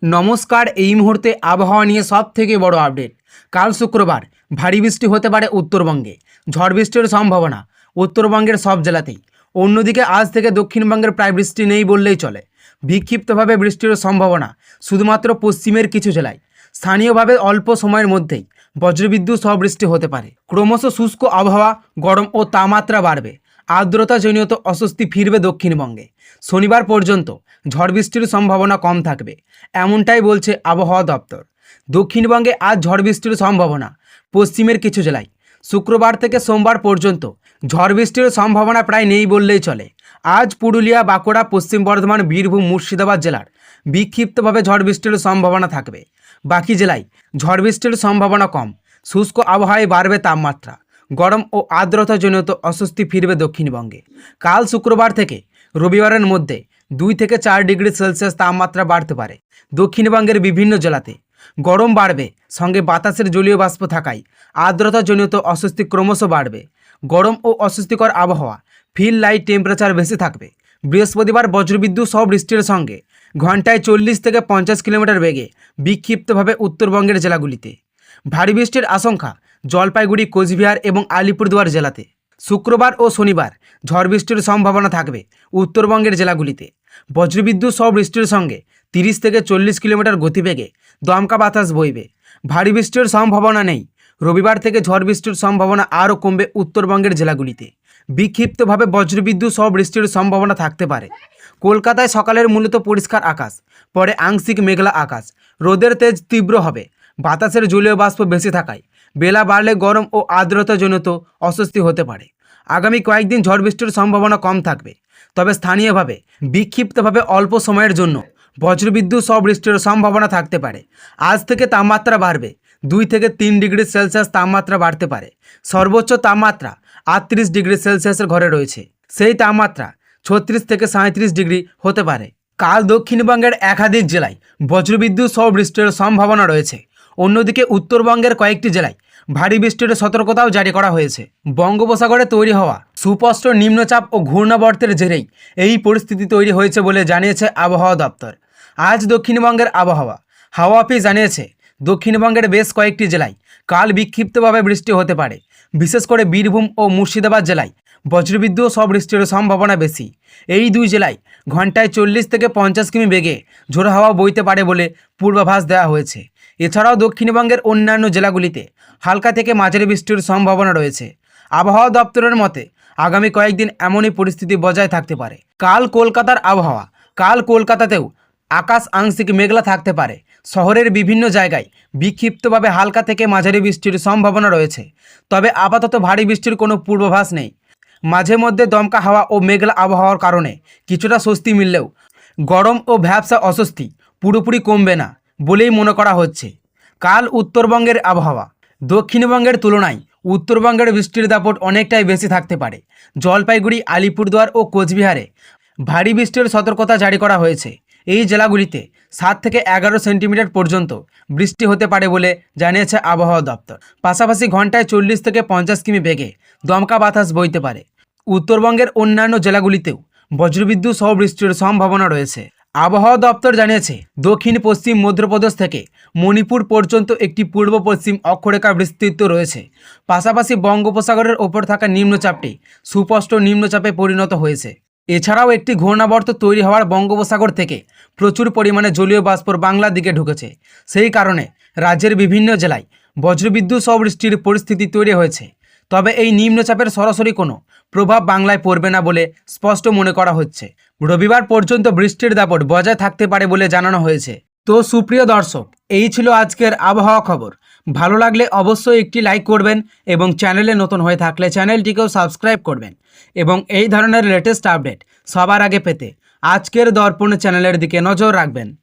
নমস্কার। এই মুহূর্তে আবহাওয়া নিয়ে সবথেকে বড় আপডেট। কাল শুক্রবার ভারী বৃষ্টি হতে পারে উত্তরবঙ্গে। ঝড় বৃষ্টির সম্ভাবনা উত্তরবঙ্গের সব জেলাতেই। অন্যদিকে আজ থেকে দক্ষিণবঙ্গের প্রায় বৃষ্টি নেই বললেই চলে। বিক্ষিপ্তভাবে বৃষ্টির সম্ভাবনা শুধুমাত্র পশ্চিমের কিছু জেলায়। স্থানীয়ভাবে অল্প সময়ের মধ্যেই বজ্রবিদ্যুৎ সহ বৃষ্টি হতে পারে। ক্রমশ শুষ্ক আবহাওয়া, গরম ও তাপমাত্রা বাড়বে। আর্দ্রতাজনিত অস্বস্তি ফিরবে দক্ষিণবঙ্গে। শনিবার পর্যন্ত ঝড় বৃষ্টির সম্ভাবনা কম থাকবে, এমনটাই বলছে আবহাওয়া দপ্তর। দক্ষিণবঙ্গে আজ ঝড় বৃষ্টির সম্ভাবনা পশ্চিমের কিছু জেলায়। শুক্রবার থেকে সোমবার পর্যন্ত ঝড় বৃষ্টির সম্ভাবনা প্রায় নেই বললেই চলে। আজ পুরুলিয়া, বাঁকুড়া, পশ্চিম বর্ধমান, বীরভূম, মুর্শিদাবাদ জেলার বিক্ষিপ্তভাবে ঝড় বৃষ্টির সম্ভাবনা থাকবে। বাকি জেলায় ঝড় বৃষ্টির সম্ভাবনা কম। শুষ্ক আবহাওয়ায় বাড়বে তাপমাত্রা। গরম ও আর্দ্রতাজনিত অস্বস্তি ফিরবে দক্ষিণবঙ্গে। কাল শুক্রবার থেকে রবিবারের মধ্যে 2 থেকে 4 ডিগ্রি সেলসিয়াস তাপমাত্রা বাড়তে পারে দক্ষিণবঙ্গের বিভিন্ন জেলাতে। গরম বাড়বে, সঙ্গে বাতাসের জলীয় বাষ্প থাকায় আর্দ্রতাজনিত অস্বস্তি ক্রমশ বাড়বে। গরম ও অস্বস্তিকর আবহাওয়া, ফিল লাইট টেম্পারেচার বেশি থাকবে। বৃহস্পতিবার বজ্রবিদ্যুৎ সহ বৃষ্টির সঙ্গে ঘন্টায় 40 থেকে 50 কিলোমিটার বেগে বিক্ষিপ্তভাবে উত্তরবঙ্গের জেলাগুলিতে ভারী বৃষ্টির আশঙ্কা জলপাইগুড়ি, কোচবিহার এবং আলিপুরদুয়ার জেলাতে। শুক্রবার ও শনিবার ঝড় বৃষ্টির সম্ভাবনা থাকবে উত্তরবঙ্গের জেলাগুলিতে। বজ্রবিদ্যুৎ সহ বৃষ্টির সঙ্গে 30 থেকে 40 কিলোমিটার গতিবেগে দমকা বাতাস বইবে। ভারী বৃষ্টির সম্ভাবনা নেই। রবিবার থেকে ঝড় বৃষ্টির সম্ভাবনা আরও কমবে উত্তরবঙ্গের জেলাগুলিতে। বিক্ষিপ্তভাবে বজ্রবিদ্যুৎ সহ বৃষ্টির সম্ভাবনা থাকতে পারে। কলকাতায় সকালের মূলত পরিষ্কার আকাশ, পরে আংশিক মেঘলা আকাশ। রোদের তেজ তীব্র হবে। বাতাসের জলীয় বাষ্প বেশি থাকায় বেলা বাড়লে গরম ও আর্দ্রতাজনিত অস্বস্তি হতে পারে। আগামী কয়েকদিন ঝড় বৃষ্টির সম্ভাবনা কম থাকবে, তবে স্থানীয়ভাবে বিক্ষিপ্তভাবে অল্প সময়ের জন্য বজ্রবিদ্যুৎ সহ বৃষ্টির সম্ভাবনা থাকতে পারে। আজ থেকে তাপমাত্রা বাড়বে। 2 থেকে 3 ডিগ্রি সেলসিয়াস তাপমাত্রা বাড়তে পারে। সর্বোচ্চ তাপমাত্রা 38 ডিগ্রি সেলসিয়াসের ঘরে রয়েছে। সেই তাপমাত্রা 36 থেকে 37 ডিগ্রি হতে পারে। কাল দক্ষিণবঙ্গের একাধিক জেলায় বজ্রবিদ্যুৎ সহ বৃষ্টির সম্ভাবনা রয়েছে। অন্যদিকে উত্তরবঙ্গের কয়েকটি জেলায় ভারী বৃষ্টির সতর্কতাও জারি করা হয়েছে। বঙ্গোপসাগরে তৈরি হওয়া সুস্পষ্ট নিম্নচাপ ও ঘূর্ণাবর্তের জেরেই এই পরিস্থিতি তৈরি হয়েছে বলে জানিয়েছে আবহাওয়া দপ্তর। আজ দক্ষিণবঙ্গের হাওয়া অফিস জানিয়েছে, দক্ষিণবঙ্গের বেশ কয়েকটি জেলায় কাল বিক্ষিপ্তভাবে বৃষ্টি হতে পারে। বিশেষ করে বীরভূম ও মুর্শিদাবাদ জেলায় বজ্রবিদ্যুৎ সহ বৃষ্টির সম্ভাবনা বেশি। এই দুই জেলায় ঘন্টায় 40 থেকে 50 কিমি বেগে ঝোড়ো হাওয়া বইতে পারে বলে পূর্বাভাস দেওয়া হয়েছে। এছাড়াও দক্ষিণবঙ্গের অন্যান্য জেলাগুলিতে হালকা থেকে মাঝারি বৃষ্টির সম্ভাবনা রয়েছে। আবহাওয়া দপ্তরের মতে আগামী কয়েকদিন এমনই পরিস্থিতি বজায় থাকতে পারে। কাল কলকাতার আবহাওয়া। কাল কলকাতাতেও আকাশ আংশিক মেঘলা থাকতে পারে। শহরের বিভিন্ন জায়গায় বিক্ষিপ্তভাবে হালকা থেকে মাঝারি বৃষ্টির সম্ভাবনা রয়েছে, তবে আপাতত ভারী বৃষ্টির কোনো পূর্বাভাস নেই। মাঝে মধ্যে দমকা হাওয়া ও মেঘলা আবহাওয়ার কারণে কিছুটা স্বস্তি মিললেও গরম ও ভ্যাপসা অস্বস্তি পুরোপুরি কমবে না বলেই মনে করা হচ্ছে। কাল উত্তরবঙ্গের আবহাওয়া। দক্ষিণবঙ্গের তুলনায় উত্তরবঙ্গের বৃষ্টির দাপট অনেকটাই বেশি থাকতে পারে। জলপাইগুড়ি, আলিপুরদুয়ার ও কোচবিহারে ভারী বৃষ্টির সতর্কতা জারি করা হয়েছে। এই জেলাগুলিতে 7 থেকে 11 সেন্টিমিটার পর্যন্ত বৃষ্টি হতে পারে বলে জানিয়েছে আবহাওয়া দপ্তর। পাশাপাশি ঘন্টায় 40 থেকে 50 কিমি বেগে দমকা বাতাস বইতে পারে। উত্তরবঙ্গের অন্যান্য জেলাগুলিতেও বজ্রবিদ্যুৎ সহ বৃষ্টির সম্ভাবনা রয়েছে। আবহাওয়া দপ্তর জানিয়েছে, দক্ষিণ পশ্চিম মধ্যপ্রদেশ থেকে মণিপুর পর্যন্ত একটি পূর্ব পশ্চিম অক্ষরেখা বিস্তৃত রয়েছে। পাশাপাশি বঙ্গোপসাগরের ওপর থাকা নিম্নচাপটি সুস্পষ্ট নিম্নচাপে পরিণত হয়েছে। এছাড়াও একটি ঘূর্ণাবর্ত তৈরি হওয়ার বঙ্গোপসাগর থেকে প্রচুর পরিমাণে জলীয় বাষ্প বাংলার দিকে ঢুকেছে। সেই কারণে রাজ্যের বিভিন্ন জেলায় বজ্রবিদ্যুৎ সহ বৃষ্টির পরিস্থিতি তৈরি হয়েছে। তবে এই নিম্নচাপের সরাসরি কোনো প্রভাব বাংলায় পড়বে না বলে স্পষ্ট মনে করা হচ্ছে। রবিবার পর্যন্ত বৃষ্টির দাপট বজায় থাকতে পারে বলে জানানো হয়েছে। তো সুপ্রিয় দর্শক, এই ছিল আজকের আবহাওয়া খবর। ভালো লাগলে অবশ্যই একটি লাইক করবেন এবং চ্যানেলে নতুন হয়ে থাকলে চ্যানেলটিকেও সাবস্ক্রাইব করবেন এবং এই ধরনের লেটেস্ট আপডেট সবার আগে পেতে আজকের দর্পণ চ্যানেলের দিকে নজর রাখবেন।